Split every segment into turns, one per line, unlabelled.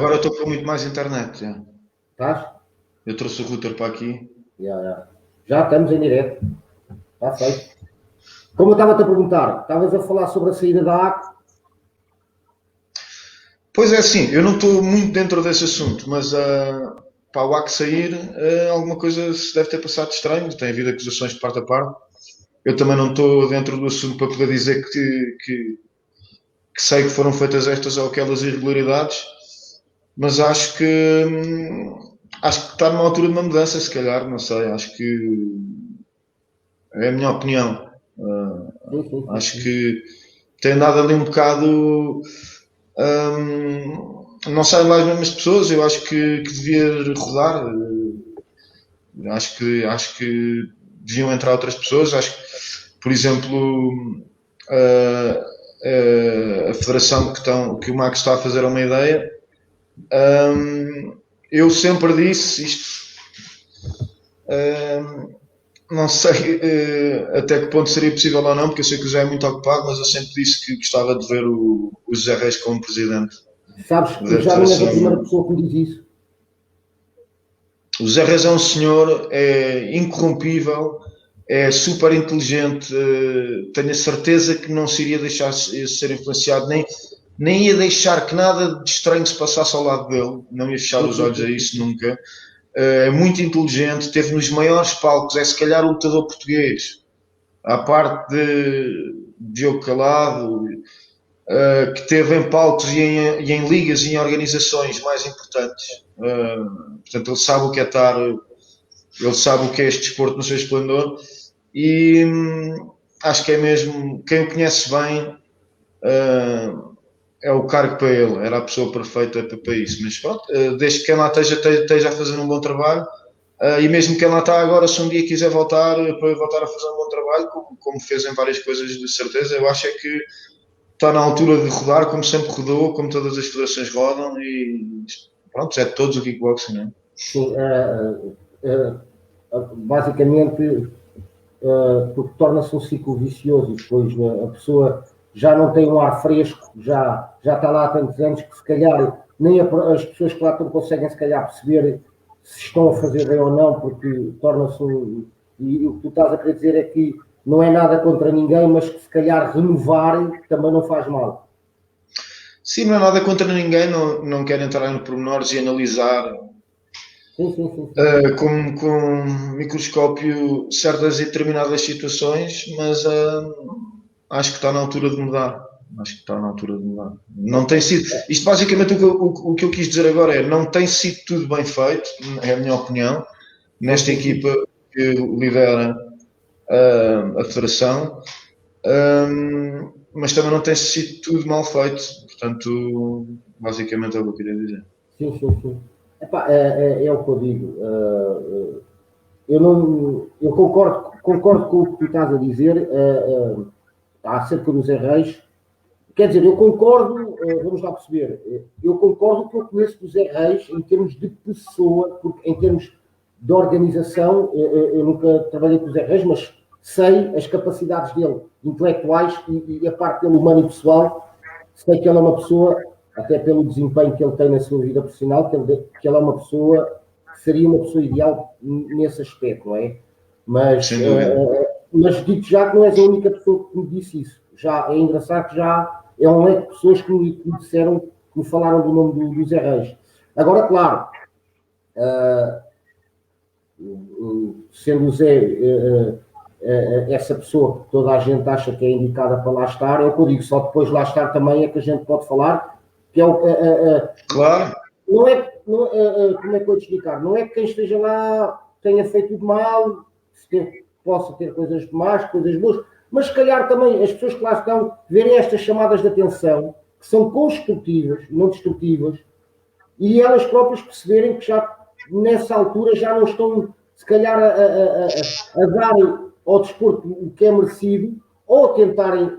Agora estou com muito mais internet. Já.
Estás?
Eu trouxe o router para aqui.
Já estamos em direto. Está feito. Como eu estava-te a perguntar, estavas a falar sobre a saída da ACO.
Pois é, assim, eu não estou muito dentro desse assunto, mas para o AC sair, alguma coisa se deve ter passado de estranho. Tem havido acusações de parte a parte. Eu também não estou dentro do assunto para poder dizer que sei que foram feitas estas ou aquelas irregularidades, mas acho que está numa altura de uma mudança, se calhar, não sei, acho que é a minha opinião. Acho que tem andado ali um bocado. Não saem lá as mesmas pessoas, eu acho que devia rodar. Acho que deviam entrar outras pessoas. Acho que, por exemplo, a federação que o Max está a fazer é uma ideia. Eu sempre disse isto. Não sei até que ponto seria possível ou não, porque eu sei que o José é muito ocupado, mas eu sempre disse que gostava de ver o José Reis como presidente.
Sabes que já não és a primeira pessoa que me diz isso.
O José Reis é um senhor, é incorrompível, é super inteligente, tenho a certeza que não se iria deixar ser influenciado, nem ia deixar que nada de estranho se passasse ao lado dele, não ia fechar os olhos a isso nunca. É muito inteligente, esteve nos maiores palcos, é se calhar o lutador português, à parte de Diogo Calado, que esteve em palcos e em ligas e em organizações mais importantes. Portanto, ele sabe o que é estar, ele sabe o que é este desporto no seu esplendor e acho que é mesmo, quem o conhece bem, é o cargo para ele, era a pessoa perfeita para isso, mas pronto, desde que quem lá esteja a fazer um bom trabalho, e mesmo quem lá está agora, se um dia quiser voltar para voltar a fazer um bom trabalho, como fez em várias coisas de certeza, eu acho é que está na altura de rodar, como sempre rodou, como todas as federações rodam, e pronto, é de todos o kickboxing, não é?
Sim, basicamente, porque torna-se um ciclo vicioso, e depois a pessoa já não tem um ar fresco, já está lá há tantos anos que se calhar nem as pessoas que lá estão conseguem se calhar perceber se estão a fazer bem ou não, porque torna-se e o que tu estás a querer dizer é que não é nada contra ninguém, mas que se calhar renovar também não faz mal.
Sim, não é nada contra ninguém, não quero entrar em pormenores e analisar com microscópio certas e determinadas situações, mas acho que está na altura de mudar. Não tem sido. Isto basicamente o que eu quis dizer agora é não tem sido tudo bem feito, é a minha opinião, nesta equipa que lidera a federação, mas também não tem sido tudo mal feito. Portanto, basicamente é o que eu queria dizer.
Sim. Epá, é o que eu digo. Eu concordo com o que tu estás a dizer acerca do Zé Reis. Quer dizer, eu concordo, vamos lá perceber, eu concordo que eu conheço do Zé Reis em termos de pessoa, porque em termos de organização, eu nunca trabalhei com o Zé Reis, mas sei as capacidades dele, intelectuais e a parte dele humana e pessoal. Sei que ele é uma pessoa, até pelo desempenho que ele tem na sua vida profissional, que ele é uma pessoa, seria uma pessoa ideal nesse aspecto, não é? Mas digo já que não és a única pessoa que me disse isso. Já é engraçado que já é um leque de pessoas que me disseram, que me falaram do nome do Zé Reis. Agora, claro, sendo o Zé essa pessoa que toda a gente acha que é indicada para lá estar, é o que eu digo, só depois de lá estar também é que a gente pode falar, que é o...
claro.
Como é que eu vou te explicar? Não é que quem esteja lá tenha feito tudo mal, possa ter coisas más, coisas boas, mas se calhar também as pessoas que lá estão verem estas chamadas de atenção, que são construtivas, não destrutivas, e elas próprias perceberem que já nessa altura já não estão, se calhar, a dar ao desporto o que é merecido, ou a tentarem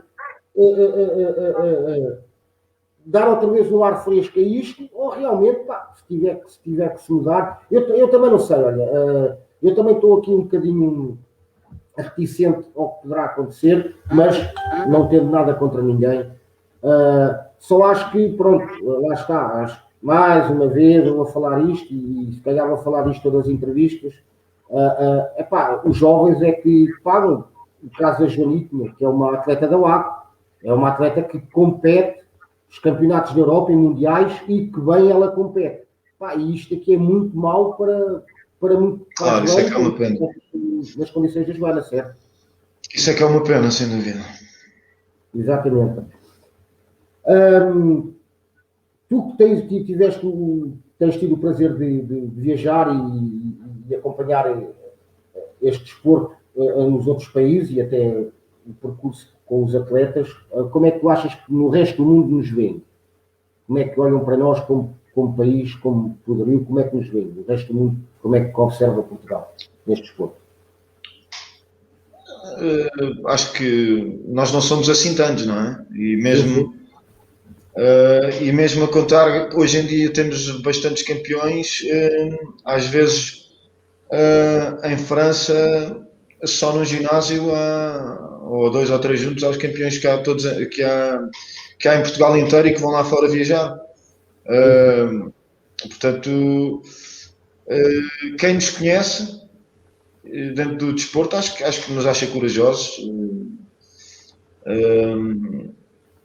dar outra vez um ar fresco a isto, ou realmente, pá, se tiver que se mudar. Eu também não sei, olha, eu também estou aqui um bocadinho reticente ao que poderá acontecer, mas não tendo nada contra ninguém. Só acho que, pronto, lá está, mais uma vez, eu vou falar isto, e se calhar vou falar isto em todas as entrevistas, os jovens é que pagam. O caso da Joanitina, que é uma atleta da UAC, é uma atleta que compete os campeonatos da Europa e mundiais e que bem ela compete. E isto aqui é muito mau para muito.
Claro, isso é que é uma pena.
Nas condições da Joana, certo?
Isso é que é uma pena, sem dúvida.
Exatamente. Tu que tens tido o prazer de viajar e acompanhar este desporto nos outros países e até o percurso com os atletas, como é que tu achas que no resto do mundo nos veem? Como é que olham para nós como país, como poderio, como é que nos veem? No resto do mundo, como é que observa Portugal neste desporto?
Acho que nós não somos assim tantos, não é? E mesmo a contar, hoje em dia temos bastantes campeões, às vezes em França, só no ginásio ou 2 ou 3 juntos aos campeões que há em Portugal inteiro e que vão lá fora viajar. Portanto, quem nos conhece dentro do desporto acho que nos acha corajosos,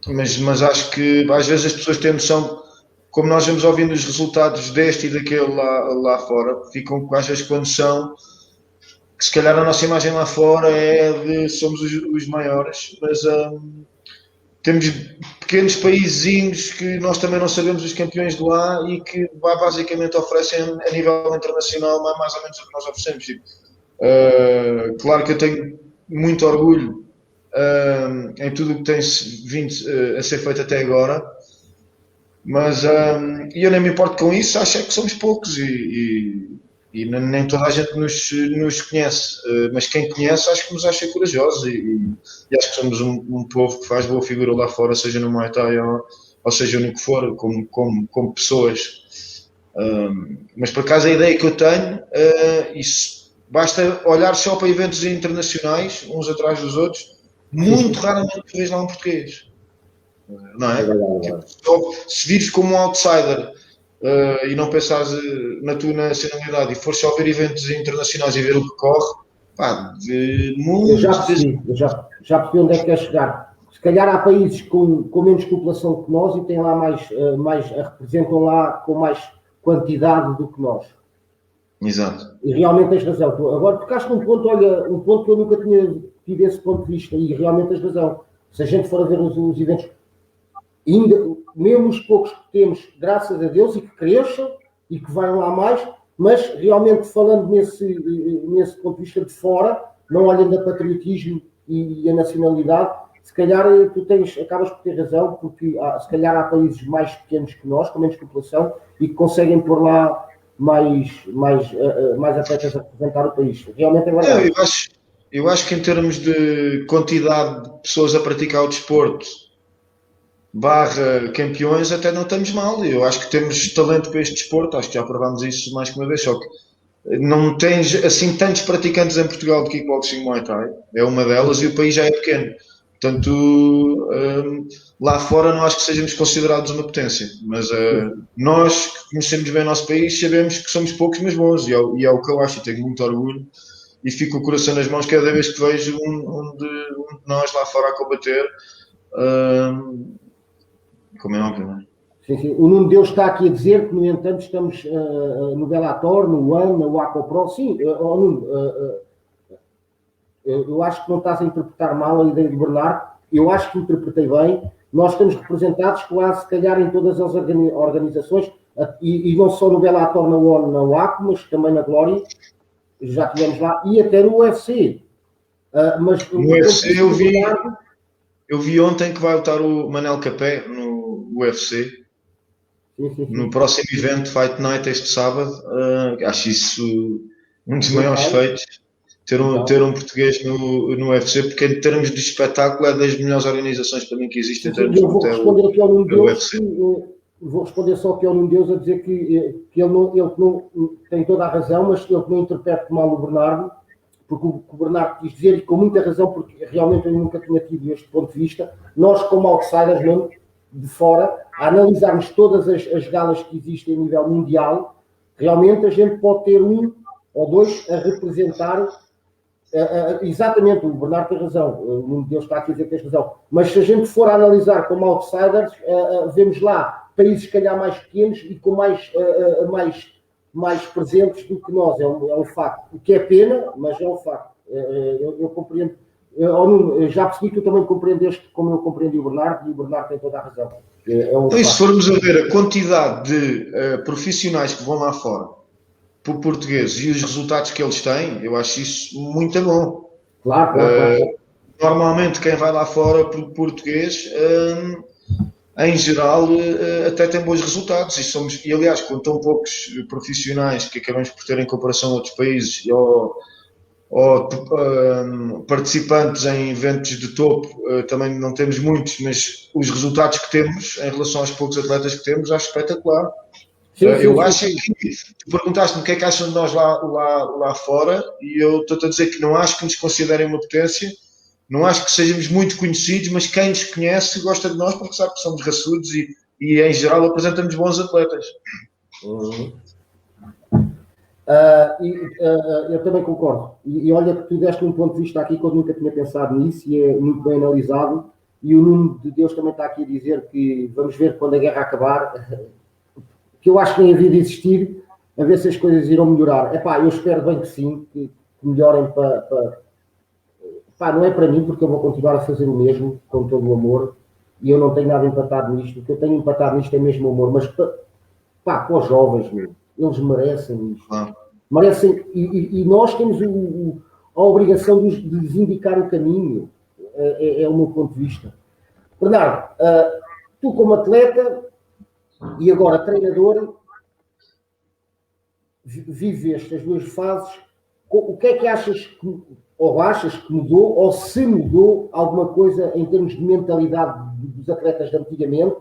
mas acho que às vezes as pessoas têm noção, como nós vamos ouvindo os resultados deste e daquele lá fora, ficam às vezes com a noção que se calhar a nossa imagem lá fora é de somos os maiores, mas temos pequenos países que nós também não sabemos os campeões de lá e que basicamente oferecem a nível internacional mais ou menos o que nós oferecemos. Claro que eu tenho muito orgulho em tudo o que tem vindo a ser feito até agora, mas eu nem me importo com isso, acho que somos poucos e nem toda a gente nos conhece, mas quem conhece acho que nos acha corajosos e acho que somos um povo que faz boa figura lá fora, seja no Muay Thai ou seja no que for, como pessoas. Mas por acaso a ideia que eu tenho, isso basta olhar só para eventos internacionais, uns atrás dos outros, muito raramente vês lá um português. Não é? Se vires como um outsider e não pensares na tua nacionalidade e fores só ver eventos internacionais e ver o que corre,
eu já percebi onde é que quer chegar. Se calhar há países com menos população que nós e têm lá representam lá com mais quantidade do que nós.
Exato.
E realmente tens razão. Agora tocaste um ponto que eu nunca tinha tido esse ponto de vista e realmente tens razão. Se a gente for a ver os eventos, ainda, mesmo os poucos que temos, graças a Deus, e que cresçam e que venham lá mais, mas realmente falando nesse ponto de vista de fora, não olhando a patriotismo e a nacionalidade, se calhar tu acabas por ter razão, porque se calhar há países mais pequenos que nós, com menos população, e que conseguem pôr lá mais atletas a representar o país. Realmente é verdade.
Eu acho que em termos de quantidade de pessoas a praticar o desporto / campeões até não estamos mal. Eu acho que temos talento para este desporto, acho que já provámos isso mais que uma vez, só que não tens assim tantos praticantes em Portugal de kickboxing e Muay Thai, é uma delas, e o país já é pequeno. Portanto, lá fora não acho que sejamos considerados uma potência, mas nós que conhecemos bem o nosso país sabemos que somos poucos mas bons, e é o que eu acho, e tenho muito orgulho e fico com o coração nas mãos cada vez que vejo um de nós lá fora a combater, como é óbvio, não é?
Sim. O Nuno Deus está aqui a dizer que, no entanto, estamos no Bellator, no ONE, no ACOPRO. Sim, Nuno, eu acho que não estás a interpretar mal a ideia de Bernardo. Eu acho que interpretei bem. Nós estamos representados quase, se calhar, em todas as organizações, e não só no Bellator, na ONE, na UAC, mas também na Glória. Já estivemos lá, e até no UFC. Mas
no UFC eu vi ontem que vai lutar o Manel Capé no UFC. Sim. No próximo evento, Fight Night, este sábado. Acho isso um dos maiores feitos. Ter um português no UFC, porque em termos de espetáculo é das melhores organizações para mim que existem.
Eu vou responder aqui ao Nuno Deus. Vou responder só aqui ao Nuno Deus a dizer que ele não tem toda a razão, mas ele não interpreta mal o Bernardo, porque o Bernardo quis dizer, e com muita razão, porque realmente eu nunca tinha tido este ponto de vista. Nós, como outsiders mesmo, de fora, a analisarmos todas as galas que existem a nível mundial, realmente a gente pode ter um ou dois a representar. Exatamente, o Bernardo tem razão, o Nuno Deus está aqui a dizer que tem razão, mas se a gente for a analisar como outsiders, vemos lá países se calhar mais pequenos e com mais presentes do que nós, é um facto, o que é pena, mas é um facto. Eu compreendo, Nuno, já percebi que tu também compreendeste como eu compreendi o Bernardo, e o Bernardo tem toda a razão.
Então, se formos a ver a quantidade de profissionais que vão lá fora por portugueses e os resultados que eles têm, eu acho isso muito bom.
Claro.
Normalmente quem vai lá fora por português, em geral, até tem bons resultados. E aliás, com tão poucos profissionais que acabamos por ter em comparação a outros países ou participantes em eventos de topo, também não temos muitos, mas os resultados que temos em relação aos poucos atletas que temos, acho espetacular. Eu acho que tu perguntaste-me o que é que acham de nós lá fora, e eu estou-te a dizer que não acho que nos considerem uma potência, não acho que sejamos muito conhecidos, mas quem nos conhece gosta de nós porque sabe que somos raçudos e em geral apresentamos bons atletas.
Eu também concordo. E olha que tu deste um ponto de vista aqui que eu nunca tinha pensado nisso e é muito bem analisado. E o Nuno de Deus também está aqui a dizer que vamos ver quando a guerra acabar, que eu acho que nem havia de existir, a ver se as coisas irão melhorar. Eu espero bem que sim, que melhorem não é para mim, porque eu vou continuar a fazer o mesmo, com todo o amor, e eu não tenho nada empatado nisto. O que eu tenho empatado nisto é mesmo o amor, mas para os jovens, eles merecem isto. Merecem, e nós temos a obrigação de lhes indicar o caminho. É o meu ponto de vista. Bernardo, tu como atleta e agora treinador, viveste as duas fases, o que é que achas que mudou, ou se mudou alguma coisa em termos de mentalidade dos atletas de antigamente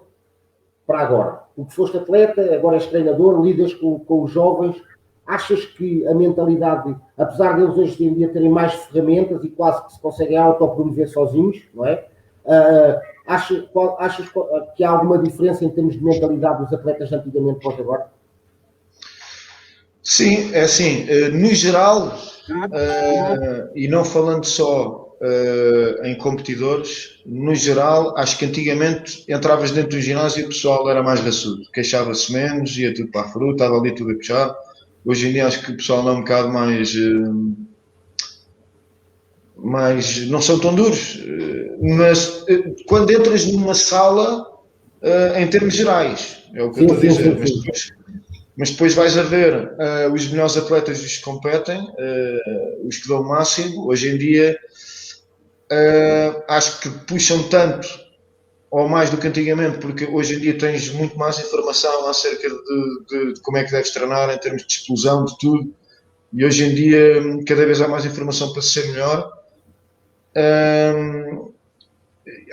para agora? Tu que foste atleta, agora és treinador, lidas com os jovens, achas que a mentalidade, apesar deles hoje em dia terem mais ferramentas e quase que se conseguem autopromover sozinhos, não é? Achas que há alguma diferença em termos de mentalidade dos atletas de antigamente para agora?
Sim, é assim, no geral, e não falando só em competidores, no geral, acho que antigamente entravas dentro do ginásio e o pessoal era mais raçudo, queixava-se menos, ia tudo para a fruta, estava ali tudo a puxar. Hoje em dia acho que o pessoal é um bocado mais não são tão duros, mas quando entras numa sala, em termos gerais, é o que eu estou a dizer, mas depois vais a ver os melhores atletas os que competem, os que dão o máximo. Hoje em dia acho que puxam tanto ou mais do que antigamente, porque hoje em dia tens muito mais informação acerca de como é que deves treinar em termos de explosão, de tudo, e hoje em dia cada vez há mais informação para ser melhor.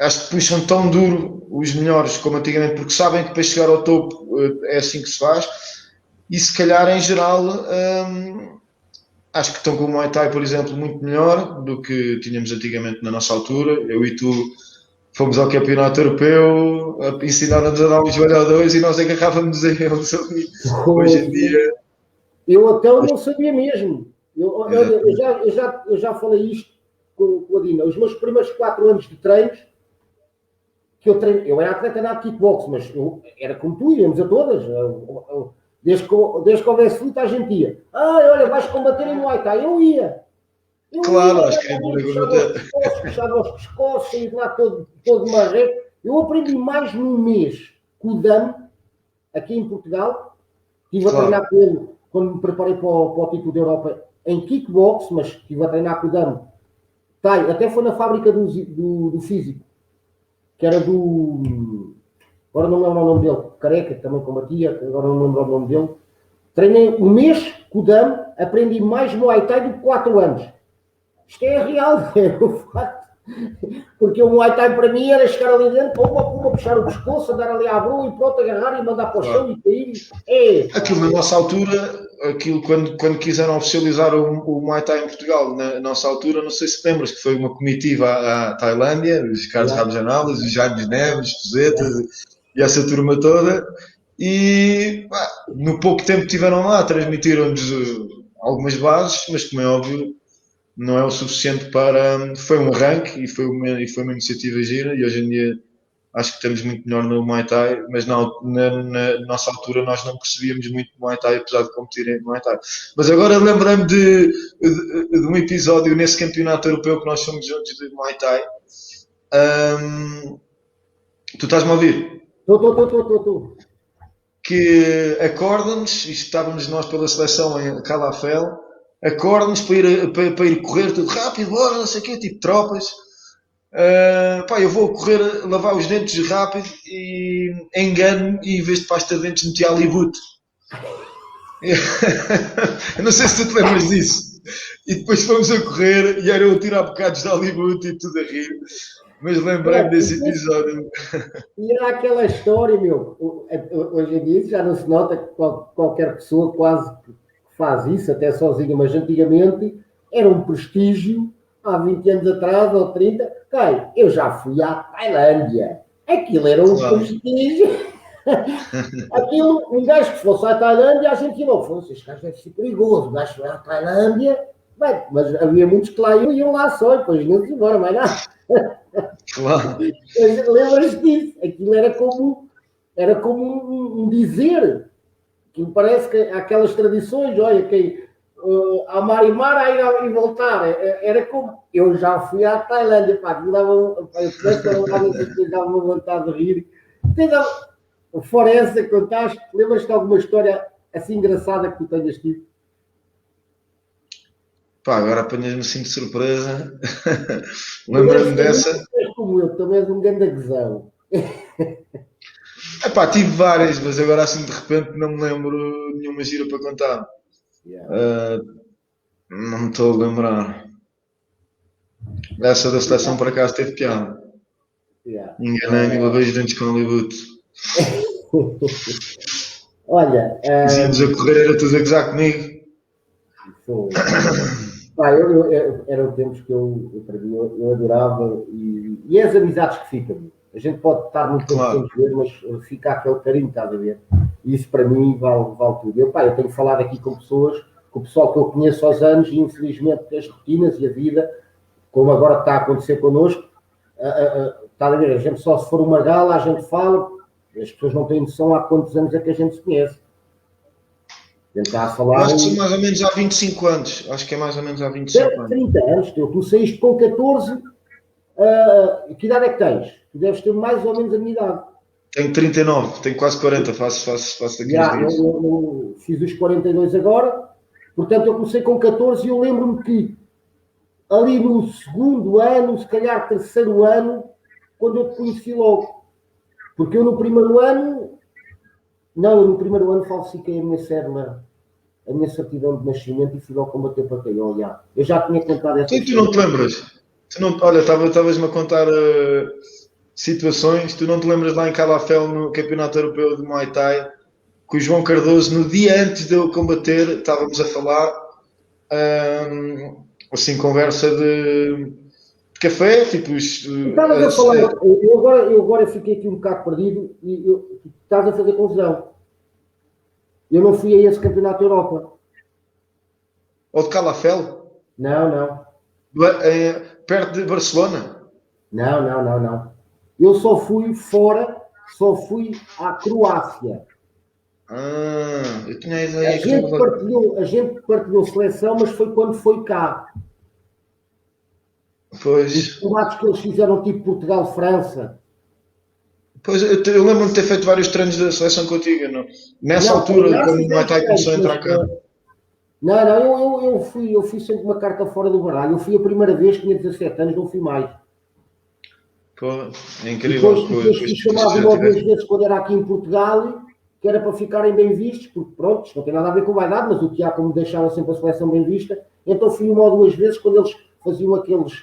Acho que puxam tão duro os melhores como antigamente, porque sabem que para chegar ao topo é assim que se faz, e se calhar em geral acho que estão com o Muay Thai, por exemplo, muito melhor do que tínhamos antigamente na nossa altura. Eu e tu fomos ao campeonato europeu, ensinaram-nos a dar um joelho ou dois e nós agarrávamos a eles. Hoje em dia...
Eu até não sabia mesmo. Eu já falei isto com a Dina. Os meus primeiros 4 anos de treinos, que eu era atleta na kickbox, mas eu era como tu, íamos a todas. Desde que houvesse fruta, a gente ia. Olha, vais combater em Muay Thai. Eu ia.
Claro, acho que é importante.
Puxava os pescoços, saí de lá todo marreco. Eu aprendi mais num mês com o Dan, aqui em Portugal. Estive a treinar com ele quando me preparei para o título da Europa em kickbox, mas estive a treinar com o Dan. Até foi na fábrica do físico, que era do... Agora não lembro o nome dele. Careca, que também combatia, agora não lembro o nome dele. Treinei um mês com o Dan, aprendi mais Muay Thai do que 4 anos. Isto é real, é o facto. Porque o Muay Thai para mim era chegar ali dentro, puma, puxar o pescoço, andar ali à brua e pronto, agarrar e mandar para o chão e cair.
Aquilo na nossa altura, quando quiseram oficializar o Muay Thai em Portugal, na nossa altura, não sei se te lembras que foi uma comitiva à Tailândia, os Carlos Ramjanalas, os Jaime Neves, os Pesetas, e essa turma toda. E pá, no pouco tempo que tiveram lá, transmitiram-nos algumas bases, mas como é óbvio, não é o suficiente para. Foi um arranque e foi uma iniciativa gira. E hoje em dia acho que estamos muito melhor no Muay Thai, mas na nossa altura nós não percebíamos muito Muay Thai, apesar de competir em Muay Thai. Mas agora lembrei-me de um episódio nesse campeonato europeu que nós fomos juntos de Muay Thai. Tu estás-me a ouvir?
Estou.
Que acorda-nos, e estávamos nós pela seleção em Calafel, acorda-nos para ir correr tudo rápido, bora, não sei o quê, tipo tropas. Pá, eu vou correr, lavar os dentes rápido e engano e em vez de pasta de dentes meti Alibut. Eu não sei se tu te lembras disso. E depois fomos a correr e era eu a tirar bocados de Alibut e tudo a rir. Mas lembrei-me desse episódio.
E era aquela história, meu, hoje em dia já não se nota que qualquer pessoa quase faz isso, até sozinha, mas antigamente era um prestígio, há 20 anos atrás, ou 30, cara, eu já fui à Tailândia, aquilo era um prestígio. Aquilo, um gajo que fosse à Tailândia, a gente não fosse, este gajo deve ser perigoso, o gajo foi à Tailândia, bem, mas havia muitos que lá iam lá só, e depois iam-se embora, mas não.
Claro.
Lembras disso? Aquilo era como um dizer, que parece que aquelas tradições, olha, quem amar e mar, a ir e voltar, era como, eu já fui à Tailândia, pá, que dava uma vontade de rir. Fora essa que contaste, lembras-te de alguma história assim engraçada que tu tenhas tido?
Pá, agora apanhas-me assim de surpresa. Lembrei-me dessa.
Como eu, também és um grande gozão.
Epá, tive várias, mas agora assim de repente não me lembro nenhuma gira para contar. Não me estou a lembrar. Essa da seleção por acaso teve piada. Enganei-me e lavei os dentes com Hollywood.
Olha,
Dizíamos a correr, era tudo a gozar comigo.
Pá, eram tempos que eu adorava e as amizades que ficam. A gente pode estar muito tempo sem ver, mas fica aquele carinho, estás a ver? E isso para mim vale tudo. Eu tenho falado aqui com pessoas, com o pessoal que eu conheço aos anos e infelizmente as rotinas e a vida, como agora está a acontecer connosco, está a ver? A gente só se for uma gala, a gente fala, as pessoas não têm noção há quantos anos é que a gente se conhece. Tentar falar.
Acho que são mais ou menos há 25 anos. Acho que é mais ou menos há 25 anos.
30 anos, tu saíste com 14. Que idade é que tens? Tu deves ter mais ou menos a minha idade.
Tenho 39, tenho quase 40, faço daqui uns dias.
Eu fiz os 42 agora, portanto eu comecei com 14 e eu lembro-me que ali no segundo ano, se calhar terceiro ano, quando eu te conheci logo. Porque eu no primeiro ano falsifiquei a minha cédula, a minha certidão de nascimento e fui logo combater para quem olhar. Eu já tinha contado essa
história. Tu não te lembras? Olha, estavas-me a contar situações, tu não te lembras lá em Calafel, no Campeonato Europeu de Muay Thai, que o João Cardoso, no dia antes de eu combater, estávamos a falar, assim, conversa de café, tipo...
Estavas a falar, eu agora fiquei aqui um bocado perdido e estás a fazer confusão. Eu não fui a esse Campeonato da Europa.
Ou de Calafel?
Não.
Perto de Barcelona?
Não. Eu só fui fora, só fui à Croácia.
Eu tinha a ideia
a gente partilhou seleção, mas foi quando foi cá.
Pois.
Os combates que eles fizeram, tipo Portugal-França.
Pois, eu lembro-me de ter feito vários treinos da seleção contigo, não? Nessa altura, quando o Muay Thai começou a entrar cá.
Não, eu fui sempre uma carta fora do baralho. Eu fui a primeira vez, tinha 17 anos, não fui mais.
Pô, é incrível.
Depois fui chamado uma ou duas vezes quando era aqui em Portugal, que era para ficarem bem vistos, porque pronto, isto não tem nada a ver com vaidade, mas o Tiago me deixava sempre a seleção bem vista. Então fui uma ou duas vezes quando eles faziam aqueles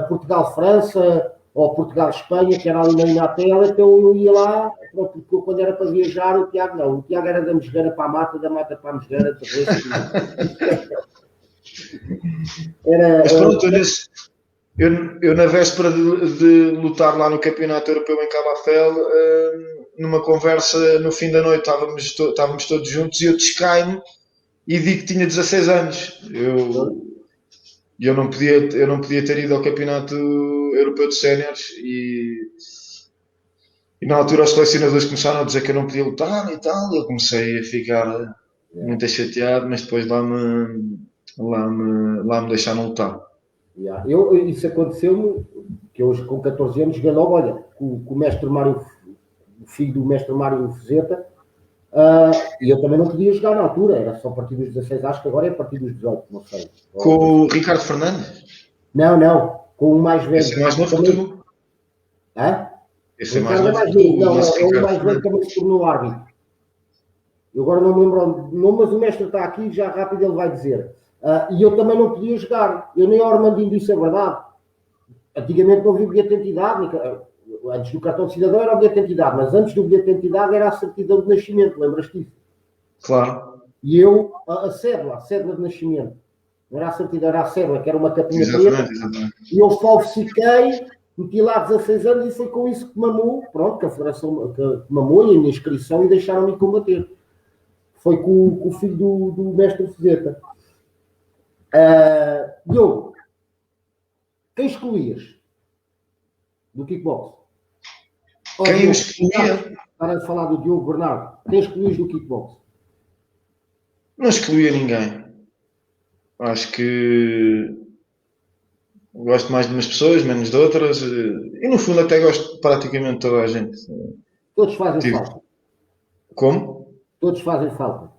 Portugal-França ou Portugal-Espanha, que era ali na Inatel, então eu ia lá, porque quando era para viajar, o Tiago não. O Tiago era da Mesgueira para a mata, da mata para a Mesgueira,
Mas pronto, eu na véspera de lutar lá no Campeonato Europeu em Calafel, numa conversa no fim da noite, estávamos todos juntos e eu descaio-me e digo que tinha 16 anos. Eu não podia ter ido ao Campeonato Europeu de Séniores e na altura os selecionadores começaram a dizer que eu não podia lutar e tal, e eu comecei a ficar muito chateado, mas depois lá me deixaram lutar.
Isso aconteceu-me, que eu com 14 anos joguei logo, olha, com o mestre Mário, o filho do mestre Mário Fezeta, e eu também não podia jogar na altura, era só a partir dos 16, acho que agora é a partir dos 18, não sei.
Com o Ricardo Fernandes?
Não, com o mais velho.
Esse é mais novo que tu?
Hã?
Esse é mais novo que tu?
Não, é o mais velho que também se tornou árbitro. Eu agora não me lembro o nome, mas o mestre está aqui, já rápido ele vai dizer. E eu também não podia jogar. Eu nem ao Armandinho disse a verdade. Antigamente não havia bilhete de identidade. Antes do cartão de cidadão era o bilhete de identidade, mas antes do bilhete de identidade era a certidão de nascimento, lembras-te disso?
Claro.
E eu, a cédula de nascimento. Não era a certidão, era a cédula, que era uma capinha preta. E eu falsifiquei, meti lá 16 anos e foi com isso que mamou, pronto, que a Federação que mamou e a minha inscrição e deixaram-me combater. Foi com o filho do mestre Fezeta. Diogo, quem excluías do kickbox?
Quem excluía?
Para de falar do Diogo Bernardo. Quem excluías do kickbox?
Não excluía ninguém. Acho que gosto mais de umas pessoas, menos de outras. E no fundo até gosto de praticamente toda a gente.
Todos fazem falta.
Como?
Todos fazem falta.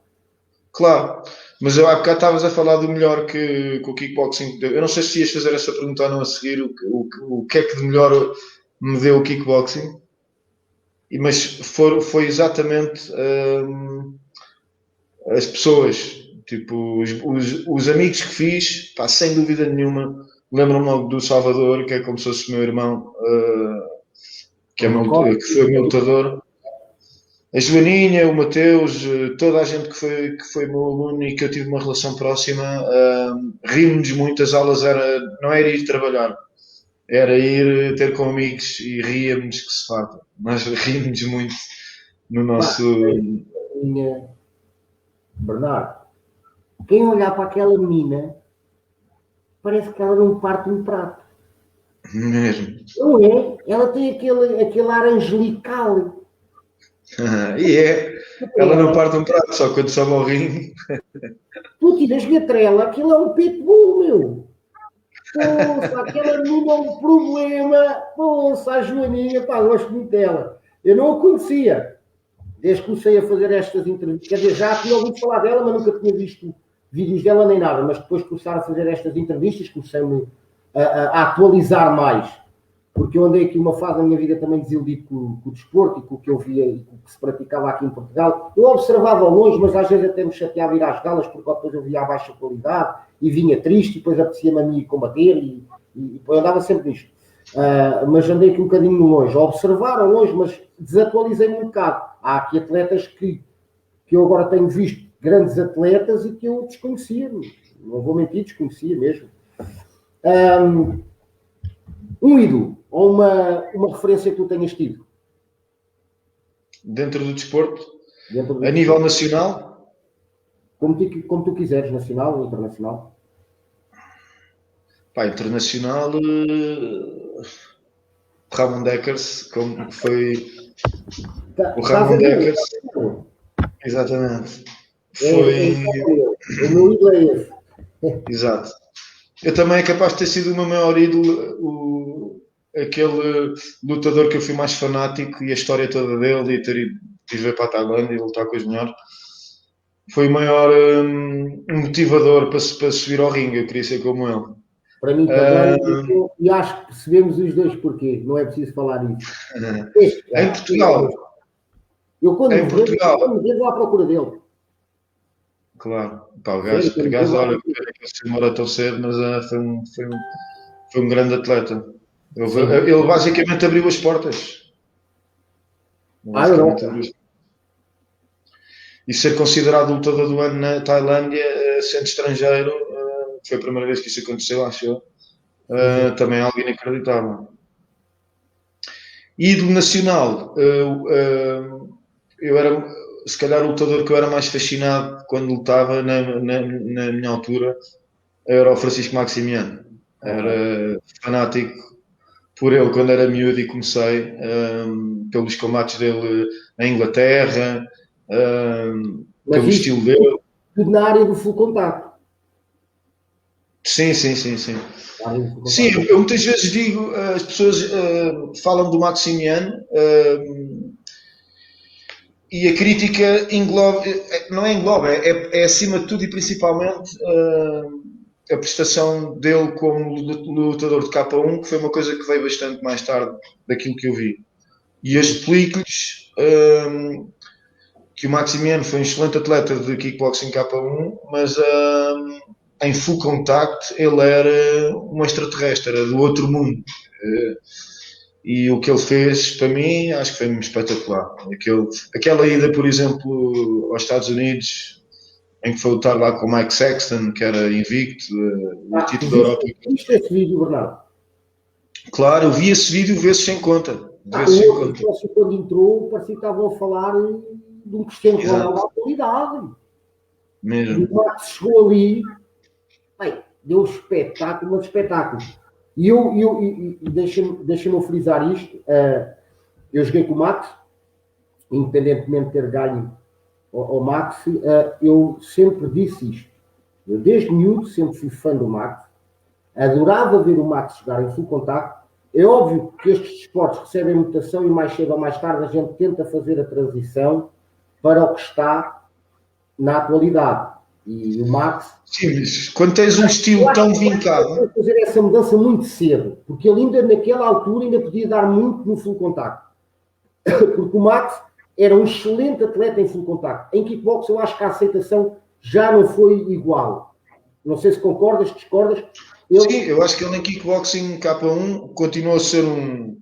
Claro. Mas eu há bocado estavas a falar do melhor que o kickboxing deu. Eu não sei se ias fazer essa pergunta ou não a seguir. O que é que de melhor me deu o kickboxing? Mas foi exatamente as pessoas. Tipo, os amigos que fiz, pá, sem dúvida nenhuma. Lembro-me logo do Salvador, que é como se fosse o meu irmão, que foi o meu lutador. A Joaninha, o Mateus, toda a gente que foi meu aluno e que eu tive uma relação próxima, rimos muito. As aulas não era ir trabalhar, era ir ter com amigos e ríamos que se farta. Nós rimos muito no nosso.
Bernardo, quem olhar para aquela menina parece que ela não parte um prato.
Mesmo.
Não é? Ela tem aquele ar angelical.
E ela não parte um prato, só quando sobe ao ringue.
Tu tiras-lhe a trela, aquilo é um pitbull, meu. Poxa, aquela menina é um problema. Poxa, a Joaninha, pá, gosto muito dela. Eu não a conhecia. Desde que comecei a fazer estas entrevistas. Quer dizer, já tinha ouvido falar dela, mas nunca tinha visto vídeos dela nem nada. Mas depois de começar a fazer estas entrevistas, comecei-me a atualizar mais. Porque eu andei aqui uma fase da minha vida também desiludido com o desporto e com o que eu via e com o que se praticava aqui em Portugal. Eu observava ao longe, mas às vezes até me chateava ir às galas, porque depois eu via a baixa qualidade e vinha triste, e depois apetecia-me a mim combater e depois andava sempre nisto. Mas andei aqui um bocadinho longe, a observar ao longe, mas desatualizei-me um bocado. Há aqui atletas que eu agora tenho visto, grandes atletas, e que eu desconhecia, não vou mentir, desconhecia mesmo. Um ídolo ou uma referência que tu tenhas tido?
Dentro do desporto? A nível nacional?
Como tu quiseres, nacional ou internacional?
Pá, internacional... Ramon Dekkers, como foi... O Ramon Dekkers... Exatamente. Foi...
O meu ídolo é esse.
Exato. Eu também é capaz de ter sido o meu maior ídolo, aquele lutador que eu fui mais fanático, e a história toda dele, e ter ido viver para a Tailândia e lutar com os melhores, foi o maior motivador para subir ao ringue. Eu queria ser como ele.
Para mim também, e acho que percebemos os dois porquê, não é preciso falar disso.
Em Portugal.
Eu quando me vejo vou à procura dele.
Claro, pá, o gajo, por acaso, olha, que ele se demora tão cedo, mas foi um grande atleta. Ele basicamente abriu as portas. E ser considerado lutador do ano na Tailândia, sendo estrangeiro, foi a primeira vez que isso aconteceu, acho eu. Também é algo inacreditável. Ídolo nacional, eu era, se calhar, o lutador que eu era mais fascinado quando lutava na minha altura era o Francisco Maximiano. Era fanático por ele quando era miúdo e comecei, pelos combates dele na Inglaterra, pelo estilo dele.
Tudo na área do full contato.
Sim. Sim, eu muitas vezes digo, as pessoas falam do Maximiano, e a crítica engloba, não é engloba, é acima de tudo e principalmente a prestação dele como lutador de K1, que foi uma coisa que veio bastante mais tarde daquilo que eu vi. E eu explico-lhes que o Maximiano foi um excelente atleta de kickboxing K1, mas em full contact ele era um extraterrestre, era do outro mundo. E o que ele fez, para mim, acho que foi espetacular. Aquela ida, por exemplo, aos Estados Unidos, em que foi lutar lá com o Mike Sexton, que era invicto, o título da Europa.
Viste esse vídeo, Bernardo?
Claro, eu vi esse vídeo vezes sem conta.
Quando entrou, parecia que estavam a falar de um Cristiano Ronaldo à atualidade.
Mesmo.
O Max chegou ali, bem, deu um espetáculo, E deixa-me frisar isto, eu joguei com o Max, independentemente de ter ganho ao Max, eu sempre disse isto. Eu desde miúdo sempre fui fã do Max, adorava ver o Max jogar em full contacto. É óbvio que estes esportes recebem mutação e mais cedo ou mais tarde a gente tenta fazer a transição para o que está na atualidade. E o Max...
Sim, mas quando tens um estilo tão vincado...
fazer essa mudança muito cedo, porque ele ainda naquela altura ainda podia dar muito no full contacto. Porque o Max era um excelente atleta em full contacto. Em kickbox eu acho que a aceitação já não foi igual. Não sei se concordas, discordas.
Sim, eu acho que ele em kickboxing K1 continuou a ser um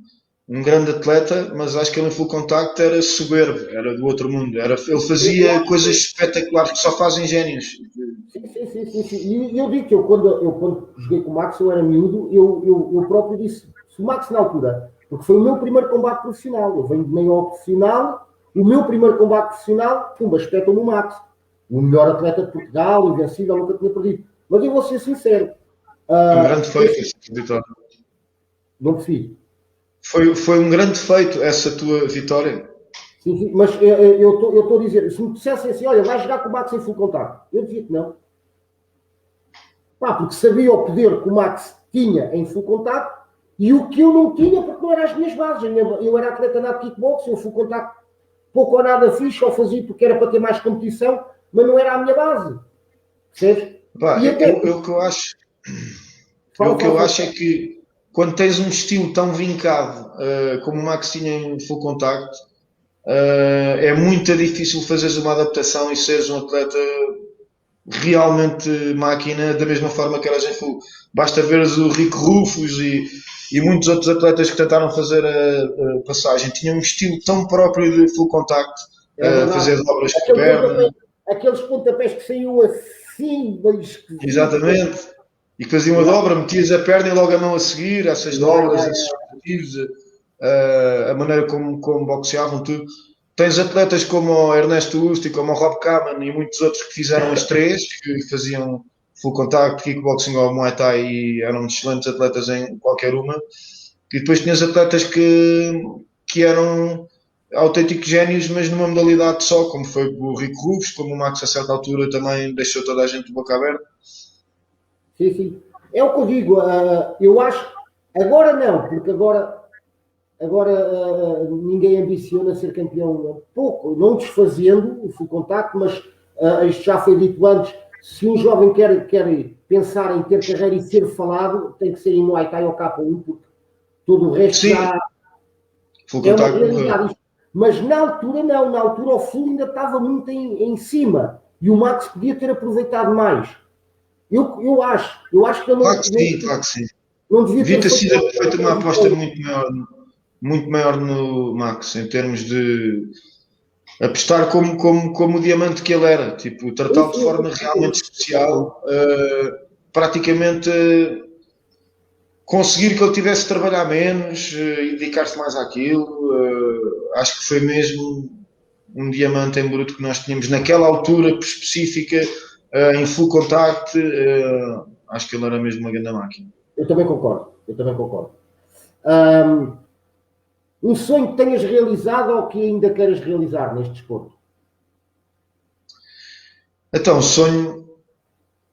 grande atleta, mas acho que ele em full contacto era soberbo, era do outro mundo. Ele fazia coisas espetaculares que só fazem génios.
Sim. E eu digo que quando joguei com o Max, eu era miúdo, eu próprio disse, se o Max na altura, porque foi o meu primeiro combate profissional, eu venho de meio ao profissional, o meu primeiro combate profissional, pumba, espetam no Max. O melhor atleta de Portugal, invencível, nunca tinha perdido. Mas eu vou ser sincero.
Um grande feito essa vitória.
Não percebi.
Foi um grande feito essa tua vitória.
Sim, mas eu estou a dizer, se me dissessem assim, olha, vai jogar com o Max em full contato, eu dizia que não. Porque sabia o poder que o Max tinha em full contato e o que eu não tinha porque não era as minhas bases. Eu era atleta na kickbox, eu full contato pouco ou nada fixe, só fazia porque era para ter mais competição, mas não era a minha base. Percebes?
O que eu acho é que quando tens um estilo tão vincado como o Max tinha em full contacto, é muito difícil fazeres uma adaptação e seres um atleta realmente máquina da mesma forma que eras em full. Basta veres o Rico Rufus e muitos outros atletas que tentaram fazer a passagem. Tinham um estilo tão próprio de full contacto, fazer dobras com a perna.
Aqueles pontapés que saíam assim,
exatamente. E que faziam a dobra, metias a perna e logo a mão a seguir, essas dobras, esses objetivos, a maneira como boxeavam, tudo. Tens atletas como o Ernesto Usti, como o Rob Kaman e muitos outros que fizeram as três, que faziam full contact, kickboxing ou Muay Thai e eram excelentes atletas em qualquer uma. E depois tinhas atletas que eram autênticos génios, mas numa modalidade só, como foi o Rico Rubens, como o Max a certa altura também deixou toda a gente de boca aberta.
Sim. É o que eu digo, eu acho, agora não, porque agora ninguém ambiciona ser campeão, pouco, não desfazendo o full contacto, mas isto já foi dito antes, se um jovem quer pensar em ter carreira e ser falado, tem que ser em Muay Thai ou K1, porque todo o resto já
full é uma
realidade. Mas na altura não, na altura o full ainda estava muito em cima, e o Max podia ter aproveitado mais. Eu acho que ele
claro que sim. Não devia ter sido feita uma aposta muito maior no Max, em termos de apostar como o diamante que ele era, tipo, tratá-lo de forma realmente especial, praticamente conseguir que ele tivesse de trabalhar menos e dedicar-se mais àquilo. Acho que foi mesmo um diamante em bruto que nós tínhamos naquela altura específica, em full contact. Acho que ele era mesmo uma grande máquina.
Eu também concordo. Um sonho que tenhas realizado ou que ainda queiras realizar neste desporto?
Então, sonho,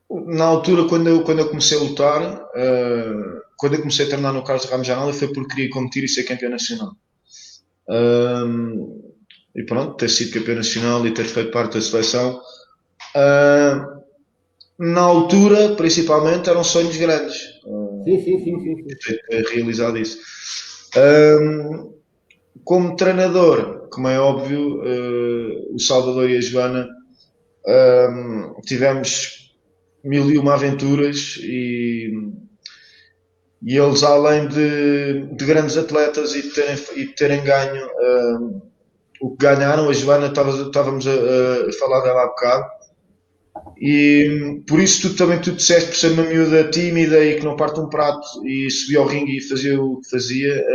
na altura, quando eu comecei a lutar, quando eu comecei a treinar no Carlos Ramos Janela, foi porque queria competir e ser campeão nacional. E pronto, ter sido campeão nacional e ter feito parte da seleção. Na altura, principalmente, eram sonhos grandes.
Sim.
Ter realizado isso. Como treinador, como é óbvio, o Salvador e a Joana tivemos 1001 aventuras e eles, além de grandes atletas e de terem ganho o que ganharam, a Joana, estávamos a falar dela há bocado, e por isso tu disseste, por ser uma miúda tímida e que não parte um prato e subia ao ringue e fazia o que fazia,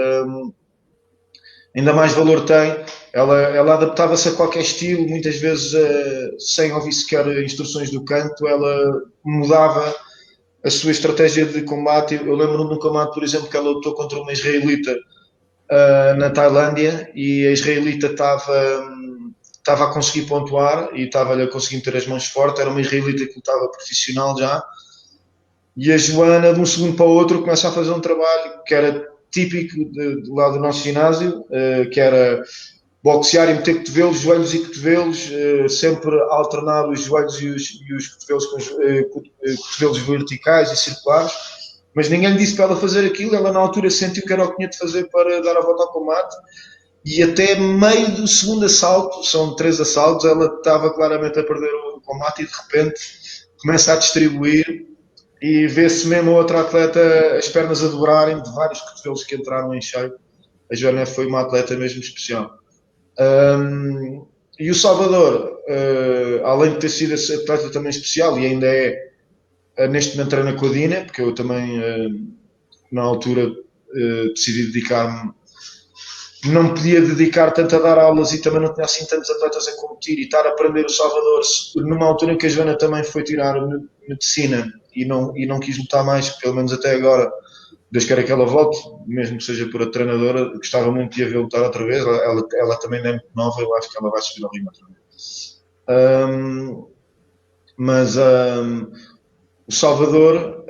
ainda mais valor tem. Ela adaptava-se a qualquer estilo, muitas vezes sem ouvir sequer instruções do canto, ela mudava a sua estratégia de combate. Eu lembro-me de um combate, por exemplo, que ela lutou contra uma israelita na Tailândia, e a israelita estava a conseguir pontuar e estava-lhe a conseguir ter as mãos fortes. Era uma israelita que lutava profissional já, e a Joana, de um segundo para o outro, começa a fazer um trabalho que era típico do lado do nosso ginásio, que era boxear e meter cotovelos, joelhos e cotovelos, sempre a alternar os joelhos e os cotovelos com os cotovelos verticais e circulares. Mas ninguém lhe disse para ela fazer aquilo. Ela, na altura, sentiu que era o que tinha de fazer para dar a volta ao combate, e até meio do segundo assalto, são 3 assaltos, ela estava claramente a perder o combate e de repente começa a distribuir e vê-se mesmo a outra atleta as pernas a dobrarem de vários cotovelos que entraram em cheio. A Joana foi uma atleta mesmo especial. E o Salvador, além de ter sido esse atleta também especial, e ainda é, neste momento treina com a Dina, porque eu também na altura decidi dedicar-me, não podia dedicar tanto a dar aulas e também não tinha assim tantos atletas a competir, e estar a aprender o Salvador numa altura em que a Joana também foi tirar medicina e não quis lutar mais, pelo menos até agora. Deus queira que ela volte, mesmo que seja por a treinadora. Gostava muito de a ver lutar outra vez. Ela também é muito nova, eu acho que ela vai subir ao ringue outra vez. Mas o Salvador,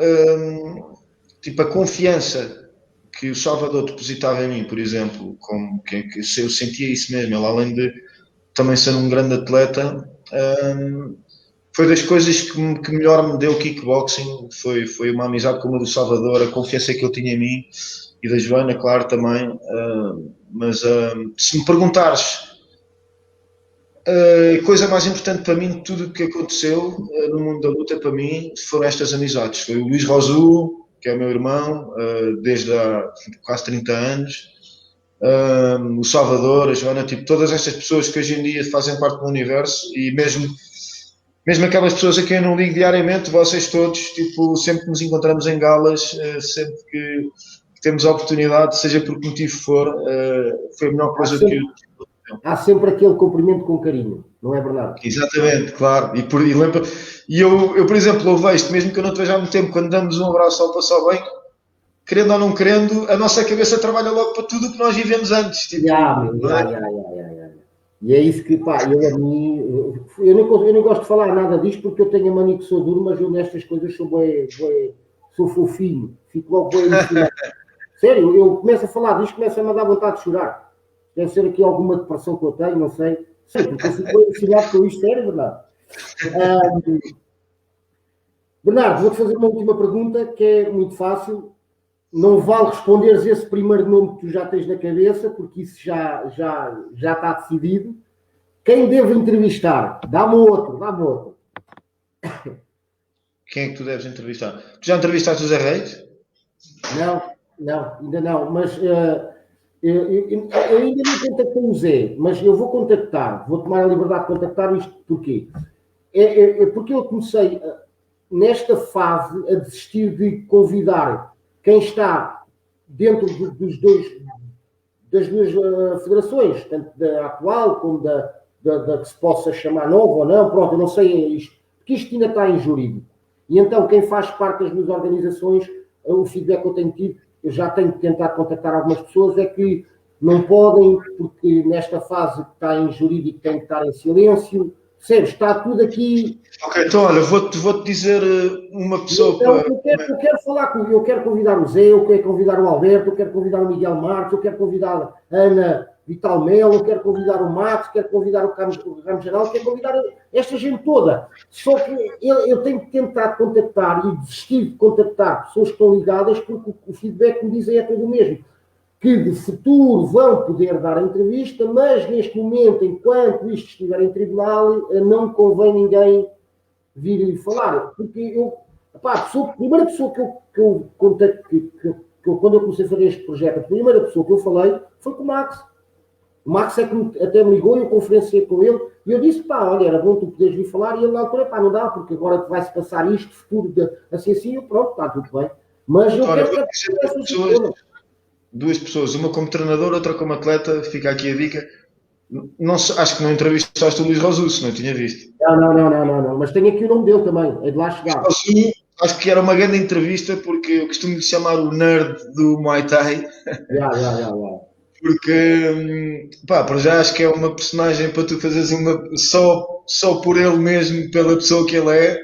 tipo, a confiança que o Salvador depositava em mim, por exemplo, como que eu sentia isso mesmo. Ele, além de também ser um grande atleta, foi das coisas que melhor me deu o kickboxing. Foi uma amizade como a do Salvador, a confiança que ele tinha em mim, e da Joana, claro, também. Mas se me perguntares a coisa mais importante para mim de tudo o que aconteceu no mundo da luta, para mim, foram estas amizades. Foi o Luís Rosu, que é o meu irmão, desde há quase 30 anos, o Salvador, a Joana, tipo, todas estas pessoas que hoje em dia fazem parte do universo, e mesmo aquelas pessoas a quem eu não ligo diariamente, vocês todos, tipo, sempre que nos encontramos em galas, sempre que temos a oportunidade, seja por que motivo for, foi a melhor coisa que eu...
Há sempre aquele cumprimento com carinho, não é verdade?
Exatamente, claro. E eu, por exemplo, eu vejo, mesmo que eu não te veja há muito tempo, quando damos um abraço ao passar bem, querendo ou não querendo, a nossa cabeça trabalha logo para tudo o que nós vivemos antes. Tipo,
E é isso que, pá, eu nem gosto de falar nada disto porque eu tenho a mania que sou duro, mas eu nestas coisas sou fofinho, fico logo bem emocionado. Sério, eu começo a falar disto, começa-me a dar vontade de chorar. Deve ser aqui alguma depressão que eu tenho, não sei. Sei, porque eu fico bem emocionado com isto, sério, Bernardo. Bernardo, vou-te fazer uma última pergunta que é muito fácil. Não vale responderes esse primeiro nome que tu já tens na cabeça, porque isso já está decidido. Quem devo entrevistar? Dá-me outro.
Quem é que tu deves entrevistar? Tu já entrevistaste o Zé Reis?
Não, ainda não. Mas eu ainda não contactei o Zé, mas eu vou contactar. Vou tomar a liberdade de contactar isto. Porquê? Porque eu comecei, nesta fase, a desistir de convidar quem está dentro das duas federações, tanto da atual como da que se possa chamar nova ou não, pronto, eu não sei isto, porque isto ainda está em jurídico. E então, quem faz parte das duas organizações, o feedback que eu tenho tido, eu já tenho tentado contactar algumas pessoas, é que não podem, porque nesta fase que está em jurídico tem que estar em silêncio, percebes? Está tudo aqui.
Ok, então olha, vou-te dizer uma pessoa
Então,
para.
eu quero falar com, eu quero convidar o Zé, eu quero convidar o Alberto, eu quero convidar o Miguel Marques, eu quero convidar a Ana Vital Melo, eu quero convidar o Max, quero convidar o Ramos Geral, quero convidar esta gente toda. Só que eu tenho que tentar contactar e desistir de contactar pessoas que estão ligadas, porque o feedback que me dizem é todo o mesmo. Que de futuro vão poder dar a entrevista, mas neste momento, enquanto isto estiver em tribunal, não convém ninguém vir e falar. Porque a primeira pessoa que eu contactei, quando eu comecei a fazer este projeto, a primeira pessoa que eu falei foi com o Max. O Max é que até me ligou e eu conferenciei com ele e eu disse, olha, era bom tu poderes vir falar, e ele na altura, não dá, porque agora vai-se passar isto, futuro, assim, eu, pronto, está tudo bem. Mas eu
Olha,
quero que
duas pessoas, uma como treinador, outra como atleta, fica aqui a dica. Não, acho que não entrevistaste o Luís Rosusso, não tinha visto.
Não, mas tenho aqui o nome dele também, é de lá chegar.
Acho que era uma grande entrevista, porque eu costumo lhe chamar o nerd do Muay Thai. Porque, para já acho que é uma personagem para tu fazeres só por ele mesmo, pela pessoa que ele é.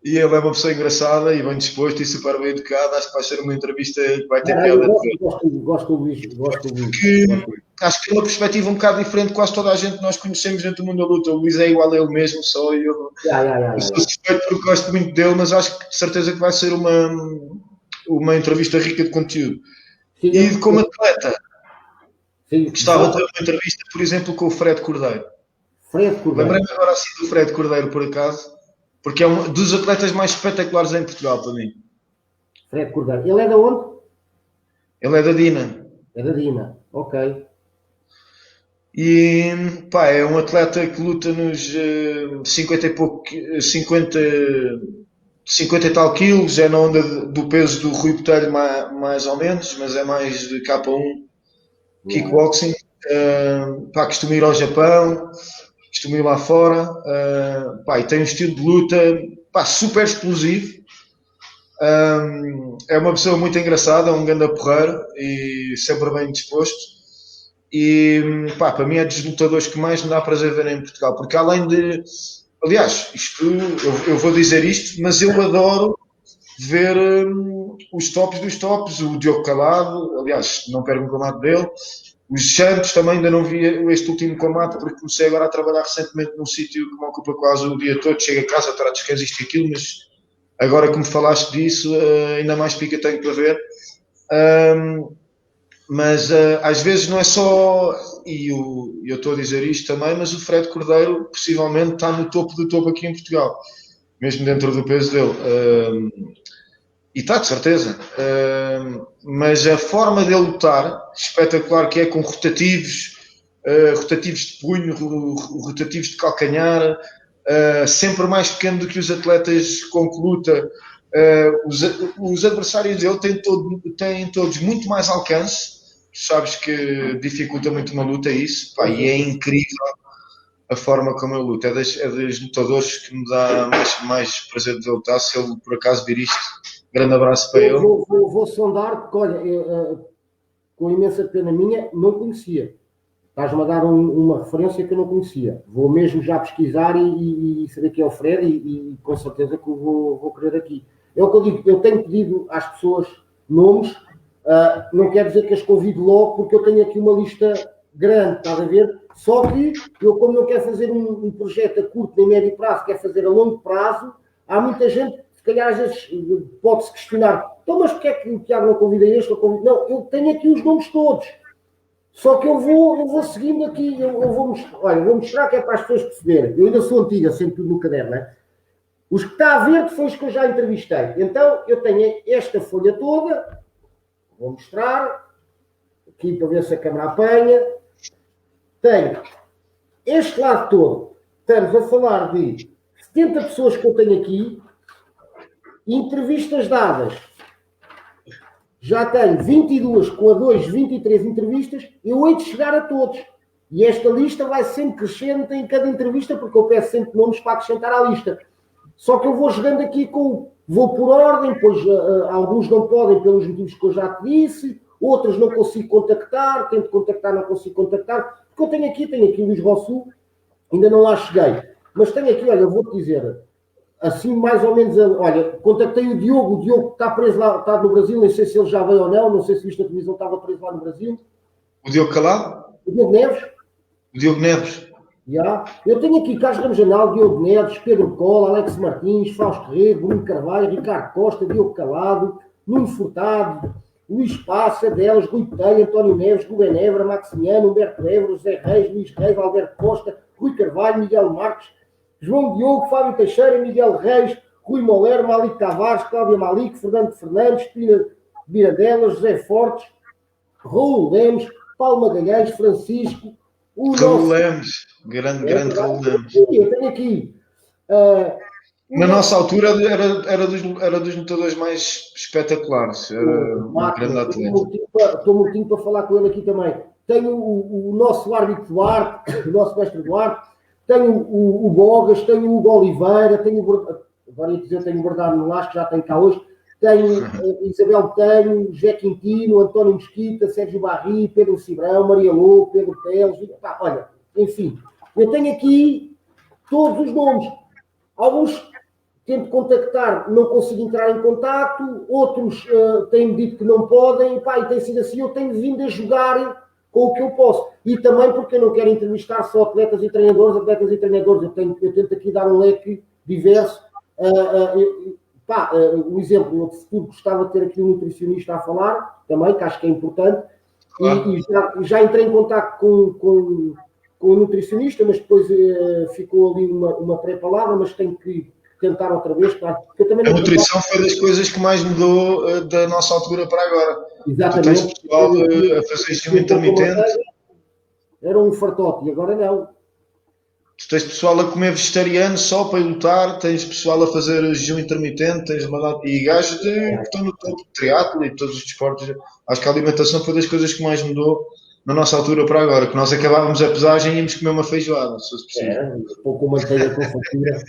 E ele é uma pessoa engraçada e bem disposto e super bem educado. Acho que vai ser uma entrevista que vai ter piada.
Gosto do Luís.
Porque acho que tem uma perspectiva um bocado diferente. Quase toda a gente que nós conhecemos dentro do mundo da luta. O Luís é igual a ele mesmo, só eu sou suspeito porque gosto muito dele, mas acho que de certeza que vai ser uma entrevista rica de conteúdo. E como atleta, gostava de ter uma entrevista, por exemplo, com o Fred Cordeiro. Lembrei-me agora assim do Fred Cordeiro, por acaso, porque é um dos atletas mais espetaculares em Portugal, para mim.
Fred Cordeiro. Ele é de onde?
Ele é da Dina.
É da Dina, ok.
E, é um atleta que luta nos 50 e tal quilos, é na onda do peso do Rui Botelho mais ou menos, mas é mais de K1 kickboxing. Costuma ir ao Japão, costuma ir lá fora, e tem um estilo de luta super explosivo. É uma pessoa muito engraçada, um grande porreiro e sempre bem disposto. E para mim é dos lutadores que mais me dá prazer ver em Portugal, porque além de, aliás, eu vou dizer isto, mas eu adoro ver os tops dos tops, o Diogo Calado, aliás, não perco um combate dele, os Santos também ainda não vi este último combate, porque comecei agora a trabalhar recentemente num sítio que me ocupa quase o dia todo, chego a casa, trato de isto e aquilo, mas agora que me falaste disso, ainda mais pica tenho para ver. Mas às vezes não é só, e eu estou a dizer isto também, mas o Fred Cordeiro possivelmente está no topo do topo aqui em Portugal, mesmo dentro do peso dele. E está, de certeza. Mas a forma dele lutar, espetacular que é, com rotativos de punho, rotativos de calcanhar, sempre mais pequeno do que os atletas com que luta. Os adversários dele têm todos muito mais alcance. Sabes que dificulta muito uma luta isso, e é incrível a forma como ele luta. É dos lutadores que me dá mais prazer de lutar. Se ele por acaso vir isto, grande abraço para ele.
Vou sondar, porque olha, com imensa pena minha, não conhecia. Estás-me a dar uma referência que eu não conhecia. Vou mesmo já pesquisar e saber quem é o Fred e com certeza que vou querer aqui. É o que eu digo, eu tenho pedido às pessoas nomes, não quer dizer que as convido logo, porque eu tenho aqui uma lista grande, estás a ver? Só que eu, como não quero fazer um projeto a curto nem médio prazo, quero fazer a longo prazo, há muita gente, se calhar às vezes pode-se questionar, então mas porque é que o Tiago não convida este? Não, eu tenho aqui os nomes todos. Só que eu vou seguindo aqui, eu vou mostrar que é para as pessoas perceberem. Eu ainda sou antiga, sempre tudo no caderno, não é? Os que está a ver foi os que eu já entrevistei. Então, eu tenho esta folha toda, vou mostrar, aqui para ver se a câmera apanha. Tenho este lado todo, estamos a falar de 70 pessoas que eu tenho aqui, entrevistas dadas. já tenho 22, com a 2, 23 entrevistas, eu hei de chegar a todos. E esta lista vai sempre crescendo em cada entrevista, porque eu peço sempre nomes para acrescentar à lista. Só que eu vou jogando aqui vou por ordem, pois alguns não podem pelos motivos que eu já te disse, outros não consigo contactar, tento contactar, não consigo contactar, porque eu tenho aqui o Luís Rossu, ainda não lá cheguei. Mas tenho aqui, olha, vou-te dizer, assim mais ou menos, olha, contactei o Diogo que está preso lá, está no Brasil, nem sei se ele já veio ou não sei se viste na televisão, estava preso lá no Brasil.
O Diogo Calado?
O Diogo Neves.
O Diogo Neves.
Yeah. Eu tenho aqui Carlos Ramos Janal, Diogo Neves, Pedro Cola, Alex Martins, Fausto Rego, Bruno Carvalho, Ricardo Costa, Diogo Calado, Nuno Furtado, Luís Passa, Delas, Rui Telho, António Neves, Rubén Évora, Maximiano, Humberto Évora, José Reis, Luís Reis, Alberto Costa, Rui Carvalho, Miguel Marques, João Diogo, Fábio Teixeira, Miguel Reis, Rui Moler, Malik Tavares, Cláudia Malik, Fernando Fernandes, Pina Biradelas, José Fortes, Raul Lemos, Paulo Magalhães, Francisco,
Raul Lemos, grande Raul Lemos.
Eu tenho aqui.
Na nossa altura era dos lutadores mais espetaculares. Era um grande atleta.
Estou mortinho para falar com ele aqui também. Tenho o nosso árbitro Duarte, o nosso mestre Duarte, tenho o Bogas, tenho o Hugo Oliveira, agora ia dizer, tenho o Bernardo Nolasco, que já tem cá hoje, tenho Isabel Tenho, José Quintino, António Mesquita, Sérgio Barri, Pedro Cibrão, Maria Lô, Pedro Teles, olha, enfim, eu tenho aqui todos os nomes. Alguns tento contactar, não consigo entrar em contato, outros têm-me dito que não podem, e tem sido assim, eu tenho vindo a jogar com o que eu posso. E também porque eu não quero entrevistar só atletas e treinadores, eu tento aqui dar um leque diverso. Um exemplo, no futuro gostava de ter aqui um nutricionista a falar, também, que acho que é importante, e já entrei em contato com o nutricionista, mas depois ficou ali uma pré-palavra, mas tenho que tentar outra vez. Claro,
a nutrição foi das coisas que mais mudou da nossa altura para agora.
Exatamente.
Tu tens pessoal a fazer jejum intermitente.
Era um fartote, e agora não.
Tu tens pessoal a comer vegetariano só para ir lutar, tens pessoal a fazer jejum intermitente, e gajos que estão no topo de triatlo e de todos os desportos. Acho que a alimentação foi das coisas que mais mudou na nossa altura para agora, que nós acabávamos a pesagem e íamos comer uma feijoada, se fosse possível.
Um pouco com manteiga com fatura.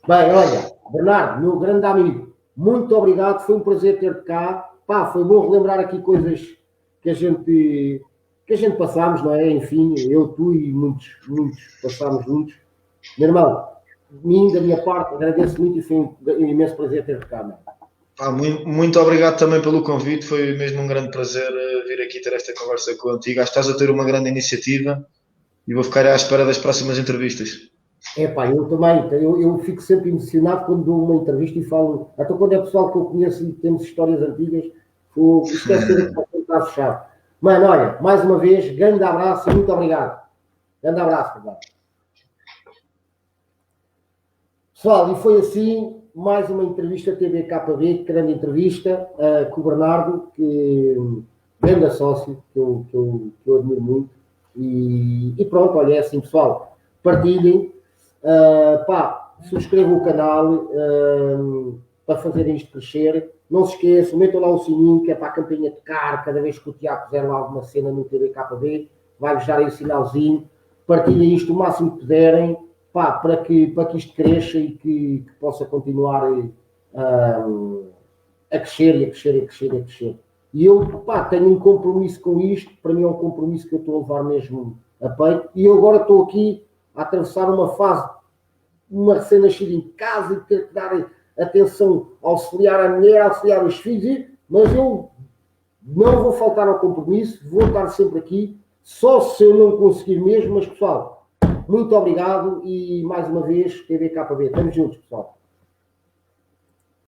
Bem, olha, Bernardo, meu grande amigo, muito obrigado, foi um prazer ter-te cá. Foi bom relembrar aqui coisas que a gente passámos, não é? Enfim, eu, tu e muitos passámos juntos. Meu irmão, da minha parte, agradeço muito e foi um imenso prazer ter-te cá, não é?
Muito obrigado também pelo convite, foi mesmo um grande prazer vir aqui ter esta conversa contigo. Acho que estás a ter uma grande iniciativa e vou ficar à espera das próximas entrevistas.
Eu também, eu fico sempre emocionado quando dou uma entrevista e falo, até quando é pessoal que eu conheço e temos histórias antigas, isto deve ser que está fechado. Mano, olha, mais uma vez, grande abraço e muito obrigado. Grande abraço, Bernardo. Pessoal, e foi assim, mais uma entrevista TVKB, grande entrevista com o Bernardo, que grande sócio, que eu admiro muito. E pronto, olha, é assim, pessoal, partilhem, subscrevam o canal para fazerem isto crescer. Não se esqueçam, metam lá o sininho, que é para a campainha tocar cada vez que o Tiago fizer lá alguma cena no TVKB, vai-vos dar aí o sinalzinho. Partilhem isto o máximo que puderem, para que isto cresça e que possa continuar a crescer e a crescer e a crescer e a crescer. E eu, tenho um compromisso com isto, para mim é um compromisso que eu estou a levar mesmo a peito, e eu agora estou aqui a atravessar uma fase, uma recém-nascida em casa, e ter que dar atenção, auxiliar a mulher, auxiliar os filhos, mas eu não vou faltar ao compromisso, vou estar sempre aqui, só se eu não conseguir mesmo, mas pessoal, muito obrigado e mais uma vez TVKB, estamos juntos, pessoal.